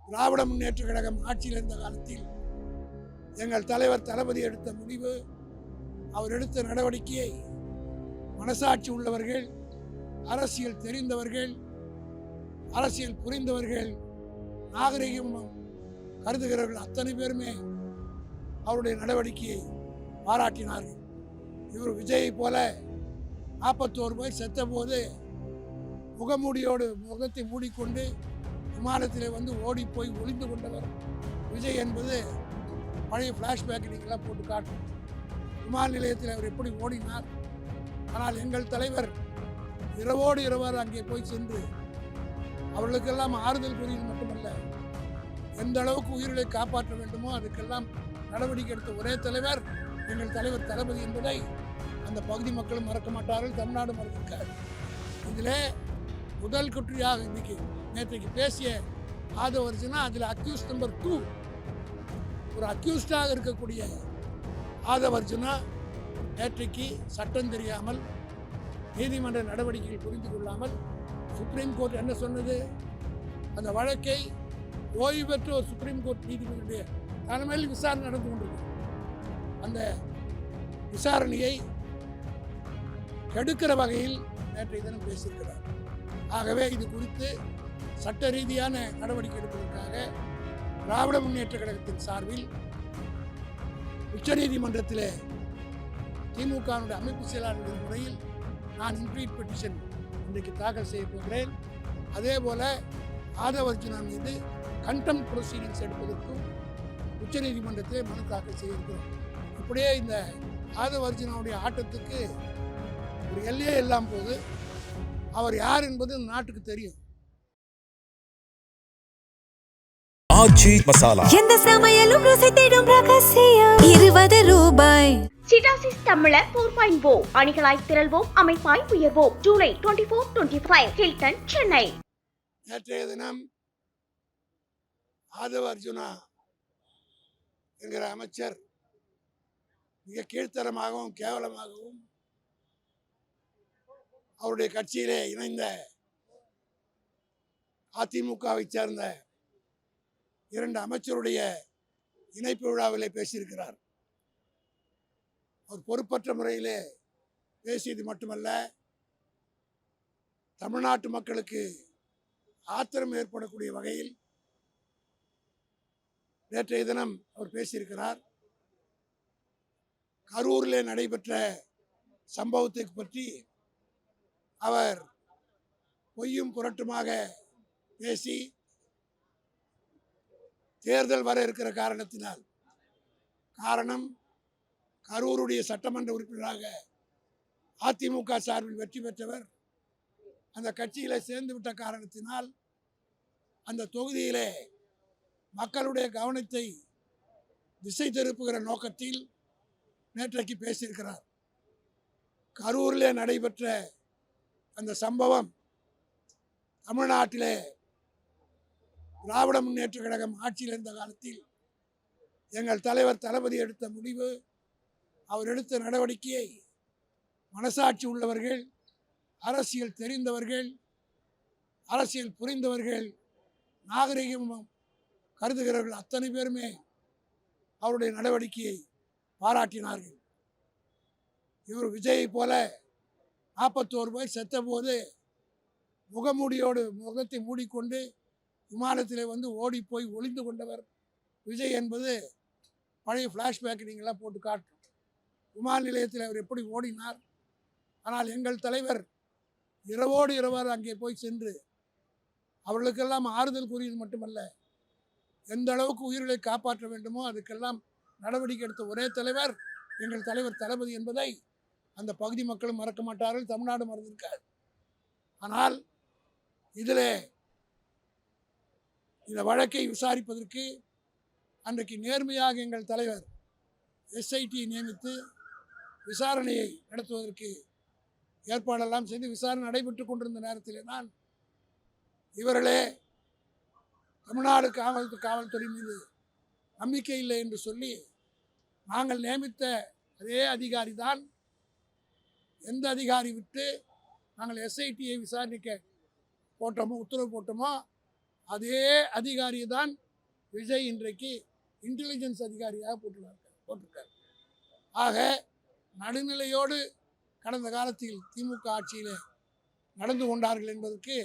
திராவிட முன்னேற்ற கழகம் ஆட்சியில் இருந்த காலத்தில் எங்கள் தலைவர் தளபதி எடுத்த முடிவு, அவர் எடுத்த நடவடிக்கையை மனசாட்சி உள்ளவர்கள், அரசியல் தெரிந்தவர்கள், அரசியல் புரிந்தவர்கள், நாகரிகம் கருதுகிறவர்கள் அத்தனை பேருமே அவருடைய நடவடிக்கையை பாராட்டினார்கள். இவர் விஜயை போல 41 பேர் செத்த போது முகமூடியோடு முகத்தை மூடிக்கொண்டு விமானத்தில் வந்து ஓடி போய் ஒளிந்து கொண்டவர் விஜய் என்பது பழைய ஃப்ளாஷ்பேக் நீங்களாம் போட்டு காட்டும். விமான நிலையத்தில் அவர் எப்படி ஓடினார். ஆனால் எங்கள் தலைவர் இரவோடு இரவாறு அங்கே போய் சென்று அவர்களுக்கெல்லாம் ஆறுதல் கூறியது மட்டுமல்ல, எந்த அளவுக்கு உயிர்களை காப்பாற்ற வேண்டுமோ அதுக்கெல்லாம் நடவடிக்கை எடுத்த ஒரே தலைவர் எங்கள் தலைவர் தளபதி என்பதை அந்த பகுதி மக்களும் மறக்க மாட்டார்கள், தமிழ்நாடு மறந்திருக்கார். இதிலே முதல் குற்றியாக இன்னைக்கு நேற்றைக்கு பேசிய ஆதவர்ஜுனா, அதில் அக்யூஸ் நம்பர் 2 ஒரு அக்யூஸ்டாக இருக்கக்கூடிய ஆதவர்ஜுனா நேற்றைக்கு சட்டம் தெரியாமல், நீதிமன்ற நடவடிக்கைகள் புரிந்து கொள்ளாமல், சுப்ரீம் கோர்ட் என்ன சொன்னது, அந்த வழக்கை ஓய்வு பெற்ற ஒரு சுப்ரீம் கோர்ட் நீதிபதியுடைய தலைமையில் விசாரணை நடந்து கொண்டிருக்கு. அந்த விசாரணையை கெடுக்கிற வகையில் நேற்றைய தினம் பேசியிருக்கிறார். ஆகவே இது குறித்து சட்ட ரீதியான நடவடிக்கை எடுப்பதற்காக திராவிட முன்னேற்ற கழகத்தின் சார்பில் உச்சநீதிமன்றத்தில் திமுகவுடைய அமைப்பு செயலாளர் முறையில் நான் இன்ட்ரீட் பெட்டிஷன் இன்றைக்கு தாக்கல் செய்ய போகிறேன். அதே போல ஆதவர்ஜுனா மீது கண்டெம்ட் ப்ரொசீடிங்ஸ் எடுப்பதற்கும் உச்சநீதிமன்றத்திலே மனு தாக்கல் செய்ய இருக்கிறோம். இப்படியே இந்த ஆதவர்ஜுனாவுடைய ஆட்டத்துக்கு ஒரு எல்லையே இல்லாமல் போது அவர் யார் என்பது நாட்டுக்கு தெரியும். ஆச்சி மசாலா எந்த சமையலும் ருசி தேடும் ரகசியம் 20 ரூபாய். சிடாசிஸ் தமிழர் 4.0 அணிகளாய் திரள்வோம், அமைப்பாய் உயர்வோம். ஜூலை 24-25 ஹில்டன், சென்னை. நேற்றைய தினம் ஆதவர்ஜுனா என்கிற அமைச்சர் மிக கீழ்த்தரமாகவும் கேவலமாகவும் அவருடைய கட்சியிலே இணைந்த அதிமுகவை சேர்ந்த 2 அமைச்சருடைய இணைப்பு விழாவிலே பேசியிருக்கிறார். அவர் பொறுப்பற்ற முறையிலே பேசியது மட்டுமல்ல, தமிழ்நாட்டு மக்களுக்கு ஆத்திரம் ஏற்படக்கூடிய வகையில் நேற்றைய தினம் அவர் பேசியிருக்கிறார். கரூரிலே நடைபெற்ற சம்பவத்தை பற்றி அவர் பொய்யும் புரட்டுமாக பேசி, தேர்தல் வர இருக்கிற காரணத்தினால், காரணம் கரூருடைய சட்டமன்ற உறுப்பினராக அதிமுக சார்பில் வெற்றி பெற்றவர் அந்த கட்சியிலே சேர்ந்து விட்ட காரணத்தினால் அந்த தொகுதியிலே மக்களுடைய கவனத்தை திசை திருப்புகிற நோக்கத்தில் நேற்றைக்கு பேசியிருக்கிறார். கரூரிலே நடைபெற்ற அந்த சம்பவம் தமிழ்நாட்டிலே திராவிட முன்னேற்ற கழகம் ஆட்சியில் இருந்த காலத்தில் எங்கள் தலைவர் தளபதி எடுத்த முடிவு, அவர் எடுத்த நடவடிக்கையை மனசாட்சி உள்ளவர்கள், அரசியல் தெரிந்தவர்கள், அரசியல் புரிந்தவர்கள், நாகரிகம் கருதுகிறவர்கள் அத்தனை பேருமே அவருடைய நடவடிக்கையை பாராட்டினார்கள். இவர் விஜயை போல 41 பேர் செத்த போது முகமூடியோடு முகத்தை மூடிக்கொண்டு விமானத்தில் வந்து ஓடி போய் ஒளிந்து கொண்டவர் விஜய் என்பது பழைய ஃப்ளாஷ்பேக் நீங்களாம் போட்டு காட்டும். விமான நிலையத்தில் அவர் எப்படி ஓடினார். ஆனால் எங்கள் தலைவர் இரவோடு இரவாறு அங்கே போய் சென்று அவர்களுக்கெல்லாம் ஆறுதல் கூறியது மட்டுமல்ல, எந்த அளவுக்கு உயிர்களை காப்பாற்ற வேண்டுமோ அதுக்கெல்லாம் நடவடிக்கை எடுத்த ஒரே தலைவர் எங்கள் தலைவர் தளபதி என்பதை அந்த பகுதி மக்களும் மறக்க மாட்டார்கள், தமிழ்நாடு மறந்திருக்கார். ஆனால் இதில் இந்த வழக்கை விசாரிப்பதற்கு அன்றைக்கு நேர்மையாக எங்கள் தலைவர் எஸ்ஐடி நியமித்து விசாரணையை நடத்துவதற்கு ஏற்பாடெல்லாம் செய்து விசாரணை நடைபெற்று கொண்டிருந்த நேரத்திலே தான் இவர்களே தமிழ்நாடு காவல்துறை மீது நம்பிக்கை இல்லை என்று சொல்லி நாங்கள் நியமித்த அதே அதிகாரி தான், எந்த அதிகாரி விட்டு நாங்கள் எஸ்ஐடியை விசாரணைக்க போட்டோமோ, உத்தரவு போட்டோமோ, அதே அதிகாரியை தான் விஜய் இன்றைக்கு இன்டெலிஜென்ஸ் அதிகாரியாக போட்டிருக்கார். ஆக நடுநிலையோடு கடந்த காலத்தில் திமுக ஆட்சியில் நடந்து கொண்டார்கள் என்பதற்கு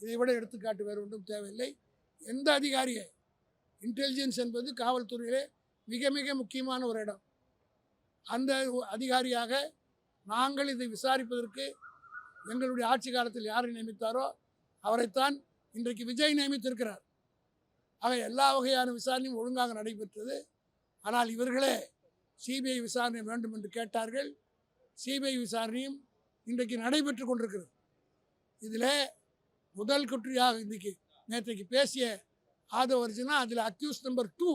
இதைவிட எடுத்துக்காட்டு வேறு ஒன்றும் தேவையில்லை. எந்த அதிகாரியை இன்டெலிஜென்ஸ் என்பது காவல்துறையிலே மிக மிக முக்கியமான ஒரு இடம். அந்த அதிகாரியாக நாங்கள் இதை விசாரிப்பதற்கு எங்களுடைய ஆட்சி காலத்தில் யாரை நியமித்தாரோ அவரைத்தான் இன்றைக்கு விஜய் நியமித்திருக்கிறார். ஆக எல்லா வகையான விசாரணையும் ஒழுங்காக நடைபெற்றது. ஆனால் இவர்களே சிபிஐ விசாரணை வேண்டும் என்று கேட்டார்கள். சிபிஐ விசாரணையும் இன்றைக்கு நடைபெற்று கொண்டிருக்கிறது. இதில் முதல் குற்றியாக இன்றைக்கு நேற்றைக்கு பேசிய ஆதவ அர்ஜுனா, அதில் அக்யூஸ் நம்பர் 2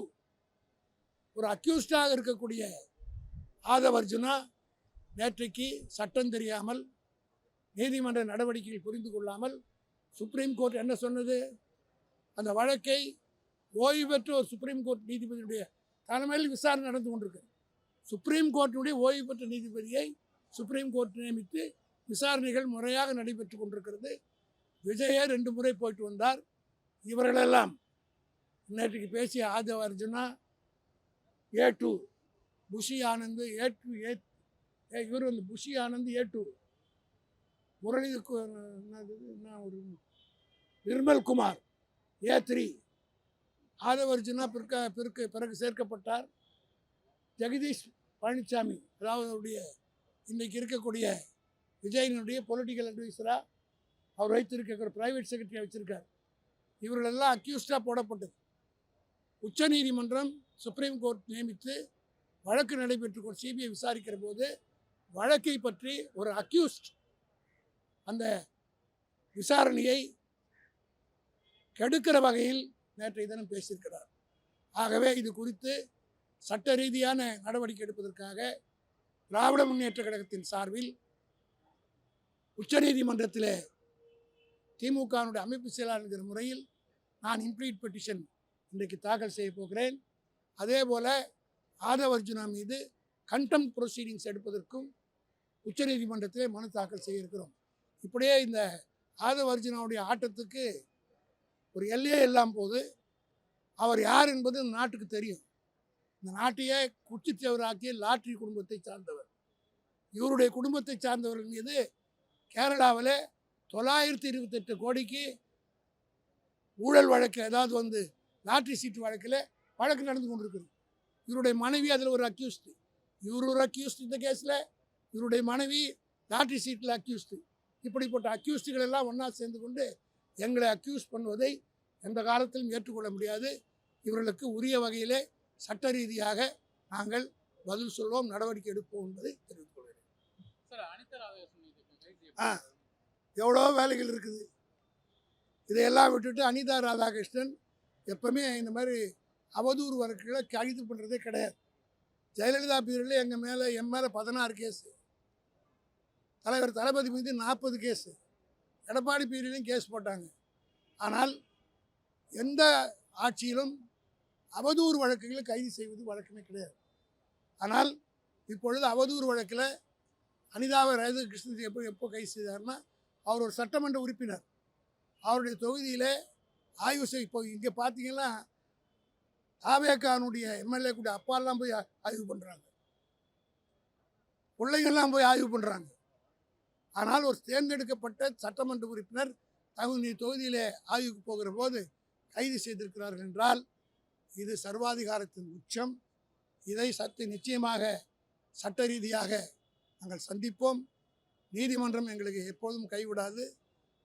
ஒரு அக்யூஸ்டாக இருக்கக்கூடிய ஆதவ அர்ஜுனா நேற்றைக்கு சட்டம் தெரியாமல் நீதிமன்ற நடவடிக்கைகள் புரிந்து கொள்ளாமல் சுப்ரீம் கோர்ட் என்ன சொன்னது, அந்த வழக்கை ஓய்வு பெற்ற ஒரு சுப்ரீம் கோர்ட் நீதிபதியுடைய தலைமையில் விசாரணை நடந்து கொண்டிருக்கு. சுப்ரீம் கோர்ட்டினுடைய ஓய்வு பெற்ற நீதிபதியை சுப்ரீம் கோர்ட் நியமித்து விசாரணைகள் முறையாக நடைபெற்று கொண்டிருக்கிறது. விஜயே 2 முறை போயிட்டு வந்தார். இவர்களெல்லாம் நேற்றுக்கு பேசிய Aadhav Arjuna A2, Bussy Anand A2, இவர் வந்து புஷி ஆனந்த் A2, முரளி ஒரு நிர்மல் குமார் A3, ஆதவ அர்ஜுனா பிறகு சேர்க்கப்பட்டார். ஜெகதீஷ் பழனிசாமி, அதாவது அவருடைய இன்றைக்கு இருக்கக்கூடிய விஜயனுடைய பொலிட்டிக்கல் அட்வைசராக அவர் வைத்திருக்கிற பிரைவேட் செக்ரட்டரியாக வச்சுருக்கார். இவர்களெல்லாம் அக்யூஸ்டாக போடப்பட்டது. உச்சநீதிமன்றம் சுப்ரீம் கோர்ட் நியமித்து வழக்கு நடைபெற்று சிபிஐ விசாரிக்கிற போது வழக்கை பற்றி ஒரு அக்யூஸ்ட் அந்த விசாரணையை கெடுக்கிற வகையில் நேற்றைய தினம் பேசியிருக்கிறார். ஆகவே இது குறித்து சட்ட ரீதியான நடவடிக்கை எடுப்பதற்காக திராவிட முன்னேற்ற கழகத்தின் சார்பில் உச்சநீதிமன்றத்தில் திமுகவினுடைய அமைப்பு செயலாளர் முறையில் நான் இம்ப்ளீட் பெட்டிஷன் இன்றைக்கு தாக்கல் செய்ய போகிறேன். அதே போல் ஆதவ அர்ஜுனா மீது கண்டெம்ப்ட் ப்ரொசீடிங்ஸ் எடுப்பதற்கும் உச்சநீதிமன்றத்திலே மனு தாக்கல் செய்ய இருக்கிறோம். இப்படியே இந்த ஆதவ அர்ஜுனாவுடைய ஆட்டத்துக்கு ஒரு எல்லையே இல்லாமல் போது அவர் யார் என்பது இந்த நாட்டுக்கு தெரியும். இந்த நாட்டையே குச்சித்தேவராக்கிய லாட்ரி குடும்பத்தை சார்ந்தவர். இவருடைய குடும்பத்தை சார்ந்தவர்கள் மீது கேரளாவில் 928 கோடிக்கு ஊழல் வழக்கு, ஏதாவது வந்து லாட்ரி சீட்டு வழக்கில் வழக்கு நடந்து கொண்டிருக்குது. இவருடைய மனைவி அதில் ஒரு அக்யூஸ்டு, இவர் ஒரு அக்யூஸ்டு இந்த கேஸில், இவருடைய மனைவி லாட்ரி சீட்டில் அக்யூஸ்டு. இப்படிப்பட்ட அக்யூஸ்டுகள் எல்லாம் ஒன்றா சேர்ந்து கொண்டு எங்களை அக்யூஸ் பண்ணுவதை எந்த காலத்திலும் ஏற்றுக்கொள்ள முடியாது. இவர்களுக்கு உரிய வகையிலே சட்ட ரீதியாக நாங்கள் பதில் சொல்வோம், நடவடிக்கை எடுப்போம் என்பதை தெரிவித்துக் கொள்கிறேன். எவ்வளோ வேலைகள் இருக்குது. இதையெல்லாம் விட்டுட்டு அனிதா ராதாகிருஷ்ணன் எப்பவுமே இந்த மாதிரி அவதூறு வழக்குகளை கைது பண்ணுறதே கிடையாது. ஜெயலலிதா பீரியடில் என் மேலே 16 கேஸு, தலைவர் தளபதி மீது 40 கேஸு, எடப்பாடி பீரியட்லையும் கேஸ் போட்டாங்க. ஆனால் எந்த ஆட்சியிலும் அவதூறு வழக்குகளை கைது செய்வது வழக்கமே கிடையாது. ஆனால் இப்பொழுது அவதூறு வழக்கில் அனிதாவை ராதாகிருஷ்ணன் எப்போ கைது செய்தார்னா, அவர் ஒரு சட்டமன்ற உறுப்பினர், அவருடைய தொகுதியில் ஆய்வு செய்ய இப்போ இங்கே பார்த்தீங்கன்னா தாவேக்கானுடைய எம்எல்ஏ கூட அப்பாலாம் போய் ஆய்வு பண்ணுறாங்க, பிள்ளைங்கள்லாம் போய் ஆய்வு பண்ணுறாங்க. ஆனால் ஒரு தேர்ந்தெடுக்கப்பட்ட சட்டமன்ற உறுப்பினர் தகுந்த தொகுதியில் ஆய்வுக்கு போகிற போது கைது செய்திருக்கிறார்கள் என்றால் இது சர்வாதிகாரத்தின் உச்சம். இதை நிச்சயமாக சட்ட ரீதியாக நாங்கள் சந்திப்போம். நீதிமன்றம் எங்களுக்கு எப்போதும் கைவிடாது.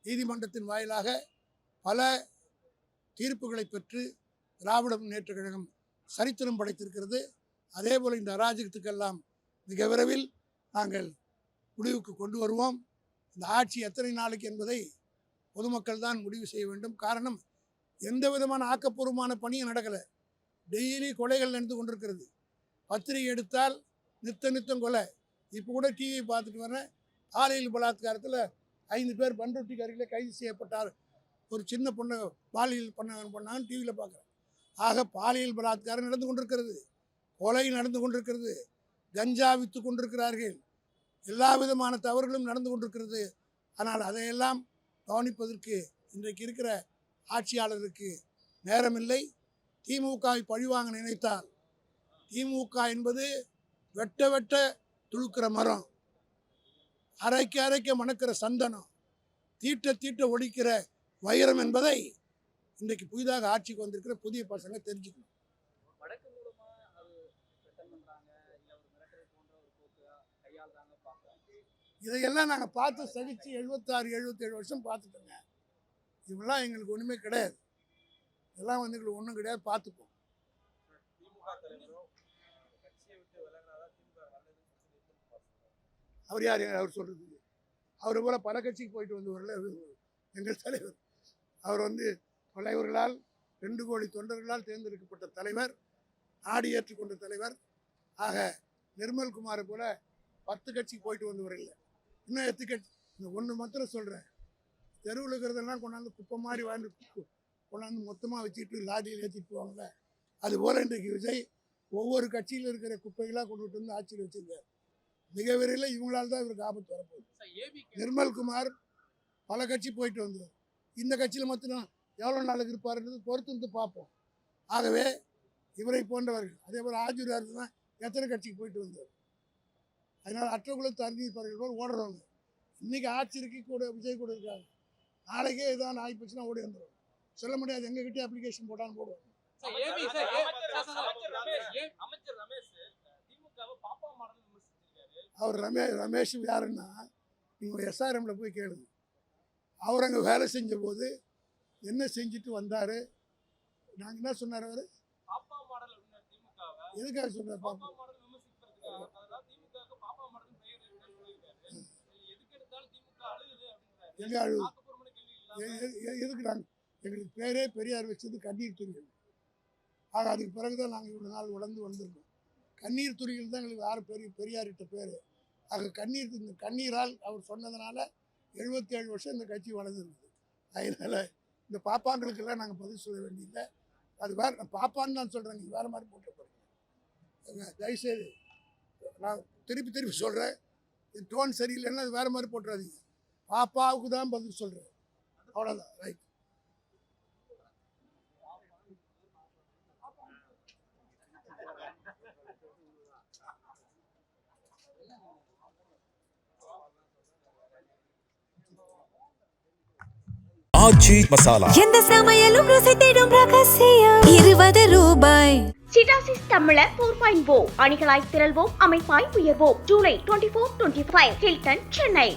நீதிமன்றத்தின் வாயிலாக பல தீர்ப்புகளை பெற்று திராவிட முன்னேற்ற கழகம் சரித்திரம் படைத்திருக்கிறது. அதே போல் இந்த அராஜகத்துக்கெல்லாம் மிக விரைவில் நாங்கள் முடிவுக்கு கொண்டு வருவோம். இந்த ஆட்சி எத்தனை நாளைக்கு என்பதை பொதுமக்கள் தான் முடிவு செய்ய வேண்டும். காரணம், எந்த விதமான ஆக்கப்பூர்வமான பணியும் நடக்கலை. டெய்லி கொலைகள் நடந்து கொண்டிருக்கிறது. பத்திரிகை எடுத்தால் நித்தம் கொலை. இப்போ கூட டிவி பார்த்துட்டு வரேன், பாலியல் பலாத்காரத்தில் 5 பேர் பண்ருட்டிக்கு அருகில் கைது செய்யப்பட்டார். ஒரு சின்ன பொண்ணை பாலியல் பண்ணாங்கன்னு டிவியில் பார்க்குறேன். ஆக பாலியல் பலாத்காரம் நடந்து கொண்டிருக்கிறது, கொலை நடந்து கொண்டிருக்கிறது, கஞ்சா விற்று கொண்டிருக்கிறார்கள், எல்லா விதமான தவறுகளும் நடந்து கொண்டிருக்கிறது. ஆனால் அதையெல்லாம் கவனிப்பதற்கு இன்றைக்கு இருக்கிற ஆட்சியாளருக்கு நேரமில்லை. திமுகவை பழிவாங்க நினைத்தால், திமுக என்பது வெட்ட வெட்ட துளுக்கிற மரம், அரைக்க அரைக்க மணக்கிற சந்தனம், தீட்ட தீட்ட ஒழிக்கிற வைரம் என்பதை இன்றைக்கு புதிதாக ஆட்சிக்கு வந்திருக்கிற புதிய பசங்க தெரிஞ்சுக்கணும். வடக்கு மூலமா அது பிரச்சனை பண்றாங்க, இல்ல ஒரு மிரட்டல் போன்ற ஒரு போக்கு கையாளுறாங்க பார்க்கலாம். இதையெல்லாம் நாங்கள் பார்த்து சகிச்சு 76 77 வருஷம் பார்த்துட்டோங்க. இவெல்லாம் எங்களுக்கு ஒன்றுமே கிடையாது. இதெல்லாம் வந்து எங்களுக்கு ஒன்றும் கிடையாது, பார்த்துப்போம். அவர் யார் அவர் சொல்றது? அவர் போல பல கட்சிக்கு போயிட்டு வந்தவர்ல எங்கள் தலைவர். அவர் வந்து தலைவர்களால் 2 கோடி தொண்டர்களால் தேர்ந்தெடுக்கப்பட்ட தலைவர், நாடு ஏற்றுக்கொண்ட தலைவர். ஆக நிர்மல்குமாரை போல 10 கட்சிக்கு போயிட்டு வந்தவர் இல்லை. இன்னும் 8 கட்சி. இந்த ஒன்று மாத்திரம் சொல்கிறேன், தெருவில் இருக்கிறதெல்லாம் கொண்டாந்து குப்பை மாதிரி வாழ்ந்து கொண்டாந்து மொத்தமாக வச்சுட்டு லாரியில் ஏற்றிட்டு போவாங்க. அதுபோல் இன்றைக்கு விஜய் ஒவ்வொரு கட்சியில் இருக்கிற குப்பைகளாக கொண்டுட்டு வந்து ஆட்சியில் வச்சிருக்கார். மிக விரைவில் இவங்களால் தான் இவருக்கு ஆபத்து வரப்போகுது. நிர்மல்குமார் பல கட்சி போயிட்டு வந்தார். இந்த கட்சியில் மட்டும் எவ்வளோ நாளுக்கு இருப்பாருன்றது பொறுத்து வந்து பார்ப்போம். ஆகவே இவரை போன்றவர்கள், அதே போல் ஆஜூர் தான் எத்தனை கட்சிக்கு போயிட்டு வந்தார். அதனால் அற்றகுலத்து அறிஞர்கள் போல் ஓடுறவங்க. இன்றைக்கி ஆட்சி இருக்கு கூட விஜய் கூட இருக்காங்க. நாளைக்கே ஏதாவது ஆகி போச்சுன்னா ஓடி வந்துடும். சொல்ல முடியாது, எங்ககிட்டே அப்ளிகேஷன் போட்டான்னு போடுவோம். அவர் ரமேஷ் யாருன்னா, நீங்கள் SRMல போய் கேளுங்க. அவர் அங்கே வேலை செஞ்ச போது என்ன செஞ்சுட்டு வந்தார், நாங்கள் என்ன சொன்னார், அவர் எதுக்காக சொன்னார்? பாப்பா எங்க அழுது? எதுக்கு? நாங்கள் எங்களுக்கு பேரே பெரியார் வச்சது கண்ணீர் துளிகள். ஆக அதுக்கு பிறகுதான் நாங்கள் இவ்வளோ நாள் வளர்ந்து வந்திருக்கோம். கண்ணீர் துளிகள் தான் எங்களுக்கு யாரும் பெரியார்கிட்ட பேர். ஆக இந்த கண்ணீரால் அவர் சொன்னதுனால 77 வருஷம் இந்த கட்சி வளர்ந்துருக்குது. அதனால் இந்த பாப்பாங்களுக்கெல்லாம் நாங்கள் பதில் சொல்ல வேண்டியதில்லை. அது வேறு, நான் பாப்பான்னு நான் சொல்கிறேன், நீங்கள் வேறு மாதிரி போட்டு போகிறீங்க. தயவுசெய்து நான் திருப்பி சொல்கிறேன், டோன் சரியில்லைன்னா அது வேறு மாதிரி போட்டுறாதீங்க. பாப்பாவுக்கு தான் பதில் சொல்கிறேன், அவ்வளோதான். ரைட். ஆச்சி மசாலா. எந்த சமையலும் ருசி தேடும் ரகசியம் 20 ரூபாய். சிட்டாசிஸ் தமிழர் 4.0 அணிகளாய் திரள்வோம், அமைப்பாய் உயர்வோம். ஜூலை 24-25 ஹில்டன், சென்னை.